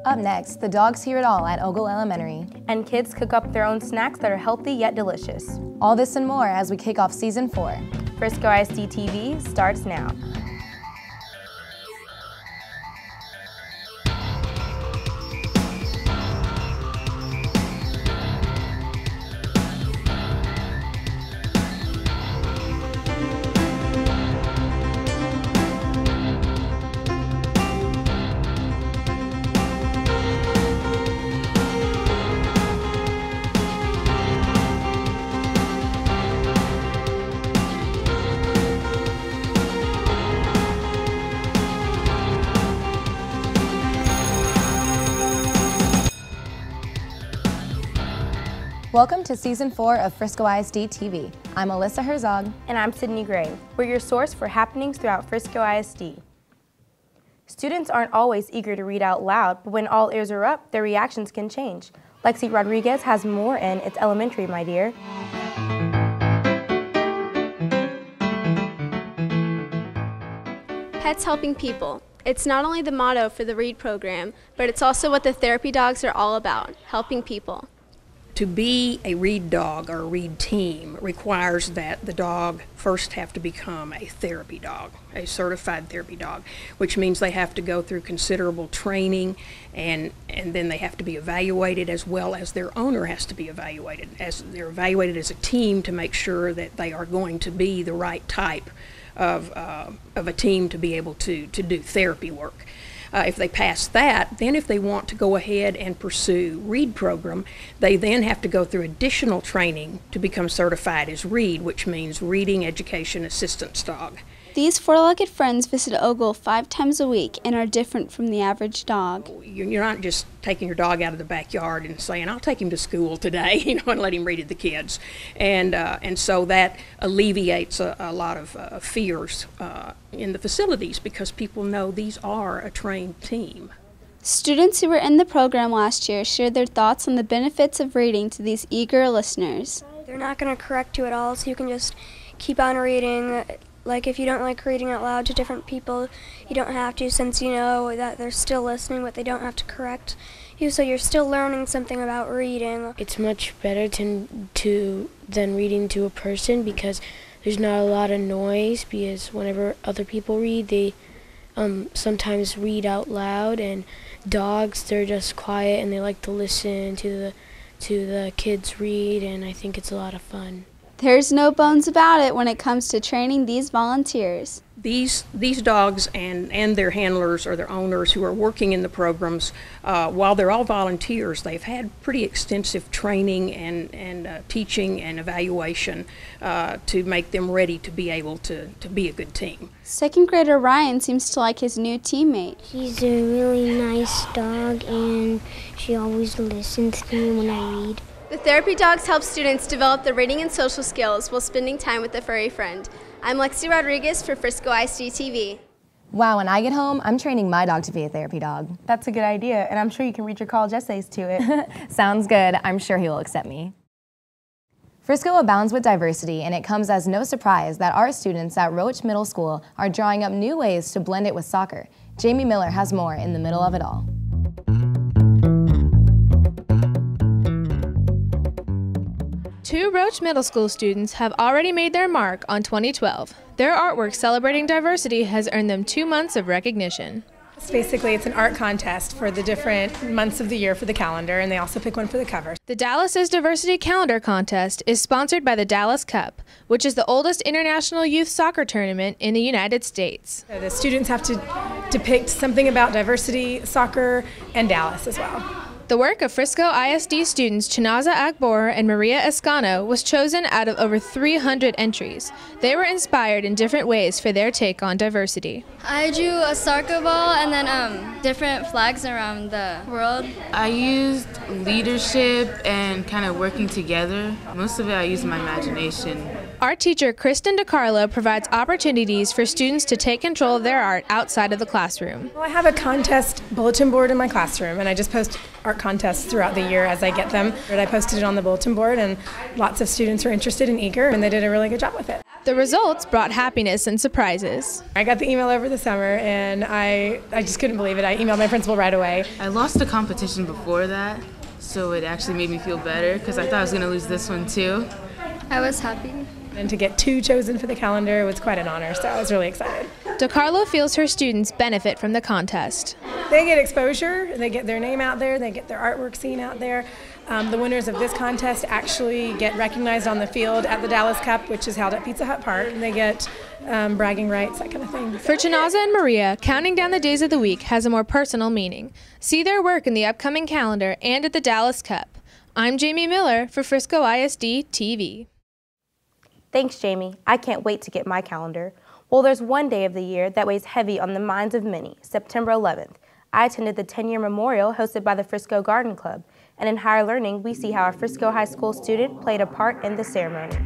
Up next, the dogs hear it all at Ogle Elementary. And kids cook up their own snacks that are healthy yet delicious. All this and more as we kick off Season 4. Frisco ISD-TV starts now. Welcome to Season 4 of Frisco ISD-TV. I'm Alyssa Herzog. And I'm Sydney Gray. We're your source for happenings throughout Frisco ISD. Students aren't always eager to read out loud, but when all ears are up, their reactions can change. Lexi Rodriguez has more in It's Elementary, My Dear. Pets helping people. It's not only the motto for the READ program, but it's also what the therapy dogs are all about, helping people. To be a READ dog or a READ team requires that the dog first have to become a therapy dog, a certified therapy dog, which means they have to go through considerable training and then they have to be evaluated, as well as their owner has to be evaluated. As they're evaluated as a team to make sure that they are going to be the right type of a team to be able to do therapy work. If they pass that, then if they want to go ahead and pursue READ program, they then have to go through additional training to become certified as READ, which means Reading Education Assistance Dog. These four-legged friends visit Ogle 5 times a week and are different from the average dog. You're not just taking your dog out of the backyard and saying, I'll take him to school today, and let him read to the kids. And so that alleviates a lot of fears in the facilities, because people know these are a trained team. Students who were in the program last year shared their thoughts on the benefits of reading to these eager listeners. They're not going to correct you at all, so you can just keep on reading. Like, if you don't like reading out loud to different people, you don't have to, since you know that they're still listening, but they don't have to correct you, so you're still learning something about reading. It's much better than reading to a person, because there's not a lot of noise, because whenever other people read, they sometimes read out loud, and dogs, they're just quiet and they like to listen to the kids read, and I think it's a lot of fun. There's no bones about it when it comes to training these volunteers. These dogs and their handlers or their owners who are working in the programs, while they're all volunteers, they've had pretty extensive training and teaching and evaluation to make them ready to be able to be a good team. Second grader Ryan seems to like his new teammate. She's a really nice dog, and she always listens to me when I read. The therapy dogs help students develop their reading and social skills while spending time with a furry friend. I'm Lexi Rodriguez for Frisco ISD-TV. Wow, when I get home, I'm training my dog to be a therapy dog. That's a good idea, and I'm sure you can read your college essays to it. Sounds good. I'm sure he will accept me. Frisco abounds with diversity, and it comes as no surprise that our students at Roach Middle School are drawing up new ways to blend it with soccer. Jamie Miller has more in the middle of it all. Two Roach Middle School students have already made their mark on 2012. Their artwork celebrating diversity has earned them 2 months of recognition. Basically, it's an art contest for the different months of the year for the calendar, and they also pick one for the cover. The Dallas's Diversity Calendar Contest is sponsored by the Dallas Cup, which is the oldest international youth soccer tournament in the United States. So the students have to depict something about diversity, soccer, and Dallas as well. The work of Frisco ISD students Chinaza Agbor and Maria Escano was chosen out of over 300 entries. They were inspired in different ways for their take on diversity. I drew a soccer ball and then different flags around the world. I used leadership and kind of working together. Most of it I used my imagination. Art teacher Kristen DiCarlo provides opportunities for students to take control of their art outside of the classroom. Well, I have a contest bulletin board in my classroom, and I just post art contests throughout the year as I get them. I posted it on the bulletin board, and lots of students were interested and eager, and they did a really good job with it. The results brought happiness and surprises. I got the email over the summer, and I just couldn't believe it. I emailed my principal right away. I lost the competition before that, so it actually made me feel better because I thought I was going to lose this one too. I was happy. And to get 2 chosen for the calendar was quite an honor, so I was really excited. DeCarlo feels her students benefit from the contest. They get exposure, they get their name out there, they get their artwork seen out there. The winners of this contest actually get recognized on the field at the Dallas Cup, which is held at Pizza Hut Park, and they get bragging rights, that kind of thing. For Chinaza and Maria, counting down the days of the week has a more personal meaning. See their work in the upcoming calendar and at the Dallas Cup. I'm Jamie Miller for Frisco ISD-TV. Thanks, Jamie. I can't wait to get my calendar. Well, there's one day of the year that weighs heavy on the minds of many, September 11th. I attended the 10-year memorial hosted by the Frisco Garden Club, and in Higher Learning, we see how a Frisco High School student played a part in the ceremony.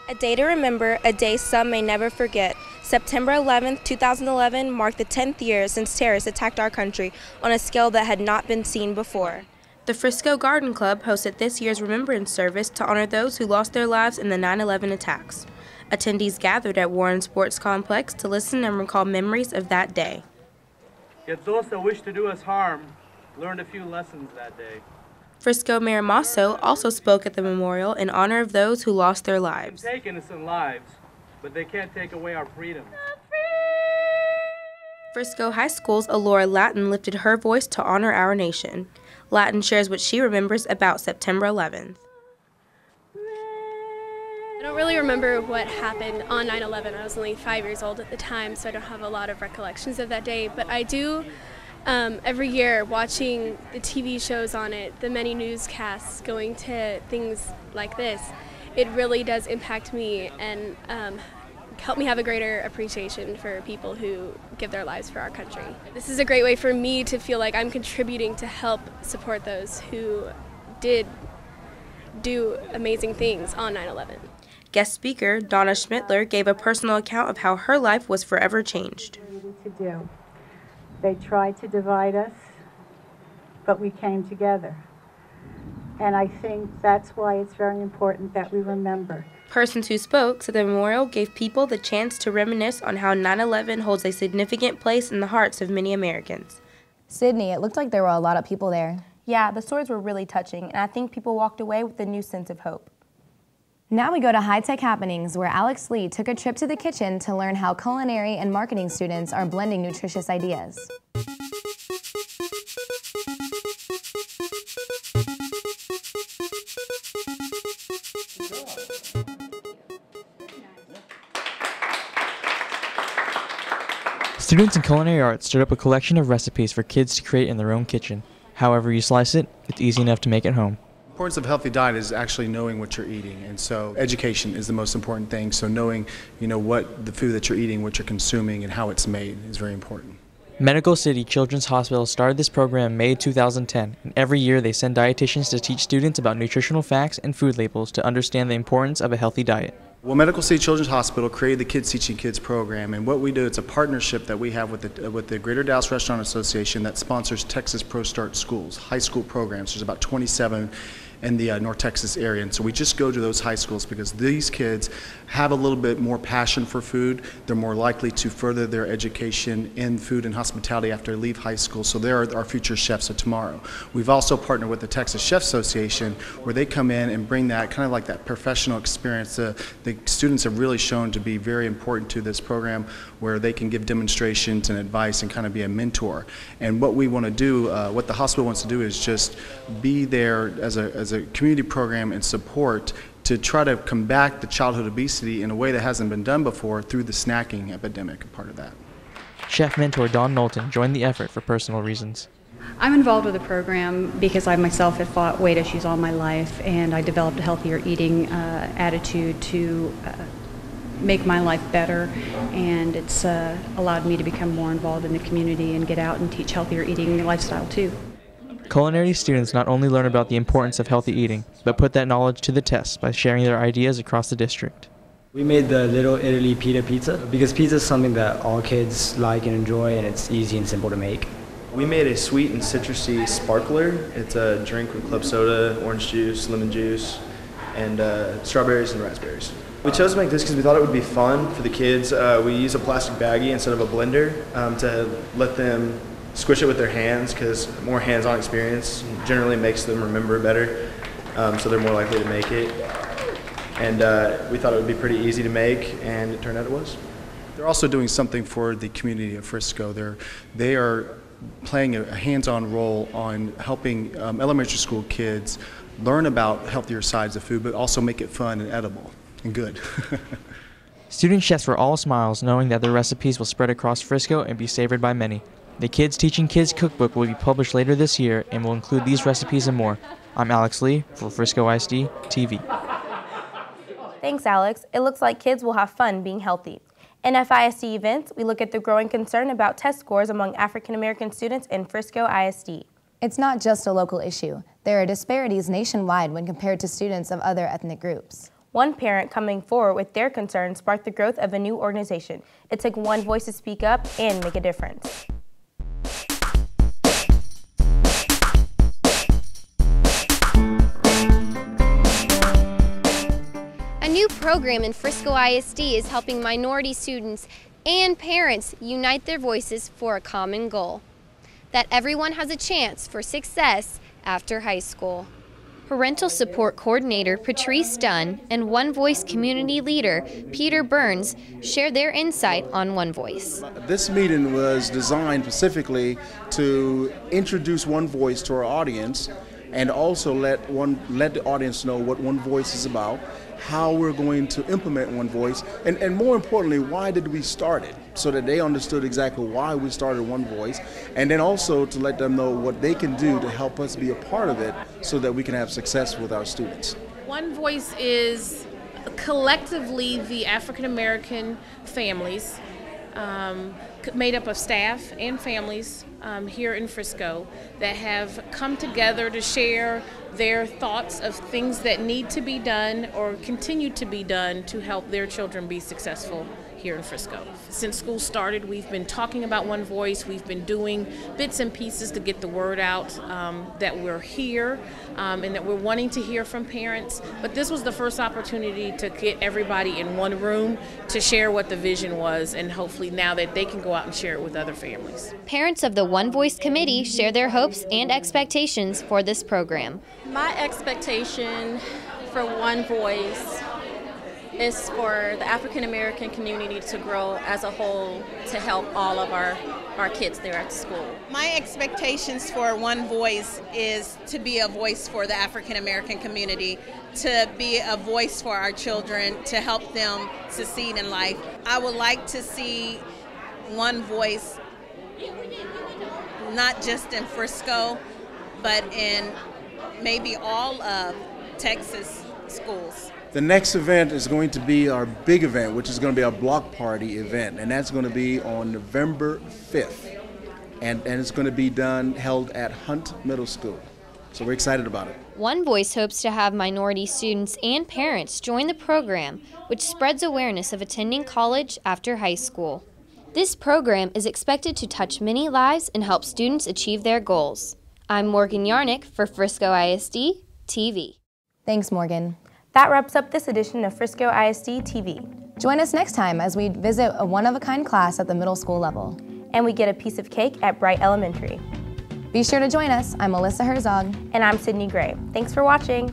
A day to remember, a day some may never forget. September 11th, 2011 marked the 10th year since terrorists attacked our country on a scale that had not been seen before. The Frisco Garden Club hosted this year's remembrance service to honor those who lost their lives in the 9/11 attacks. Attendees gathered at Warren Sports Complex to listen and recall memories of that day. Yet those that wish to do us harm learned a few lessons that day. Frisco Mayor Masso also spoke at the memorial in honor of those who lost their lives. They can take innocent lives, but they can't take away our freedom. Frisco High School's Alora Latin lifted her voice to honor our nation. Latin shares what she remembers about September 11th. I don't really remember what happened on 9/11. I was only 5 years old at the time, so I don't have a lot of recollections of that day, but I do every year watching the TV shows on it, the many newscasts, going to things like this. It really does impact me and help me have a greater appreciation for people who give their lives for our country. This is a great way for me to feel like I'm contributing to help support those who did do amazing things on 9/11. Guest speaker Donna Schmittler gave a personal account of how her life was forever changed. They tried to divide us, but we came together. And I think that's why it's very important that we remember. Persons who spoke said the memorial gave people the chance to reminisce on how 9/11 holds a significant place in the hearts of many Americans. Sydney, it looked like there were a lot of people there. Yeah, the stories were really touching, and I think people walked away with a new sense of hope. Now we go to High Tech Happenings, where Alex Lee took a trip to the kitchen to learn how culinary and marketing students are blending nutritious ideas. Students in culinary arts stood up a collection of recipes for kids to create in their own kitchen. However you slice it, it's easy enough to make at home. The importance of a healthy diet is actually knowing what you're eating, and so education is the most important thing. So knowing, what the food that you're eating, what you're consuming, and how it's made is very important. Medical City Children's Hospital started this program in May 2010, and every year they send dietitians to teach students about nutritional facts and food labels to understand the importance of a healthy diet. Well, Medical City Children's Hospital created the Kids Teaching Kids program, and what we do, it's a partnership that we have with the Greater Dallas Restaurant Association that sponsors Texas Pro Start schools, high school programs. There's about 27 in the North Texas area, and so we just go to those high schools because these kids have a little bit more passion for food. They're more likely to further their education in food and hospitality after they leave high school, so they're our future chefs of tomorrow. We've also partnered with the Texas Chef Association, where they come in and bring that kind of like that professional experience. The students have really shown to be very important to this program, where they can give demonstrations and advice and kind of be a mentor. And what we want to do, what the hospital wants to do, is just be there as a community program and support to try to combat the childhood obesity in a way that hasn't been done before through the snacking epidemic, part of that. Chef mentor Dawn Knowlton joined the effort for personal reasons. I'm involved with the program because I myself have fought weight issues all my life, and I developed a healthier eating attitude to make my life better, and it's allowed me to become more involved in the community and get out and teach healthier eating lifestyle too. Culinary students not only learn about the importance of healthy eating, but put that knowledge to the test by sharing their ideas across the district. We made the Little Italy pita pizza because pizza is something that all kids like and enjoy, and it's easy and simple to make. We made a sweet and citrusy sparkler. It's a drink with club soda, orange juice, lemon juice, and strawberries and raspberries. We chose to make this because we thought it would be fun for the kids. We use a plastic baggie instead of a blender to let them squish it with their hands, because more hands-on experience generally makes them remember better, so they're more likely to make it. And we thought it would be pretty easy to make, and it turned out it was. They're also doing something for the community of Frisco. They are playing a hands-on role on helping elementary school kids learn about healthier sides of food, but also make it fun and edible and good. Student chefs were all smiles knowing that their recipes will spread across Frisco and be savored by many. The Kids Teaching Kids cookbook will be published later this year and will include these recipes and more. I'm Alex Lee for Frisco ISD-TV. Thanks, Alex. It looks like kids will have fun being healthy. In FISD events, we look at the growing concern about test scores among African American students in Frisco ISD. It's not just a local issue. There are disparities nationwide when compared to students of other ethnic groups. One parent coming forward with their concerns sparked the growth of a new organization. It took one voice to speak up and make a difference. A new program in Frisco ISD is helping minority students and parents unite their voices for a common goal: that everyone has a chance for success after high school. Parental Support Coordinator Patrice Dunn and One Voice Community Leader Peter Burns share their insight on One Voice. This meeting was designed specifically to introduce One Voice to our audience, and also let the audience know what One Voice is about, how we're going to implement One Voice, and more importantly, why did we start it, so that they understood exactly why we started One Voice, and then also to let them know what they can do to help us be a part of it so that we can have success with our students. One Voice is collectively the African American families, made up of staff and families here in Frisco, that have come together to share their thoughts of things that need to be done or continue to be done to help their children be successful here in Frisco. Since school started, we've been talking about One Voice. We've been doing bits and pieces to get the word out that we're here and that we're wanting to hear from parents. But this was the first opportunity to get everybody in one room to share what the vision was, and hopefully now that they can go out and share it with other families. Parents of the One Voice Committee share their hopes and expectations for this program. My expectation for One Voice is for the African American community to grow as a whole, to help all of our kids there at school. My expectations for One Voice is to be a voice for the African American community, to be a voice for our children, to help them succeed in life. I would like to see One Voice not just in Frisco, but in maybe all of Texas schools. The next event is going to be our big event, which is going to be our block party event, and that's going to be on November 5th, and it's going to be held at Hunt Middle School. So we're excited about it. One Voice hopes to have minority students and parents join the program, which spreads awareness of attending college after high school. This program is expected to touch many lives and help students achieve their goals. I'm Morgan Yarnick for Frisco ISD-TV. Thanks, Morgan. That wraps up this edition of Frisco ISD-TV. Join us next time as we visit a one-of-a-kind class at the middle school level. And we get a piece of cake at Bright Elementary. Be sure to join us. I'm Alyssa Herzog. And I'm Sydney Gray. Thanks for watching.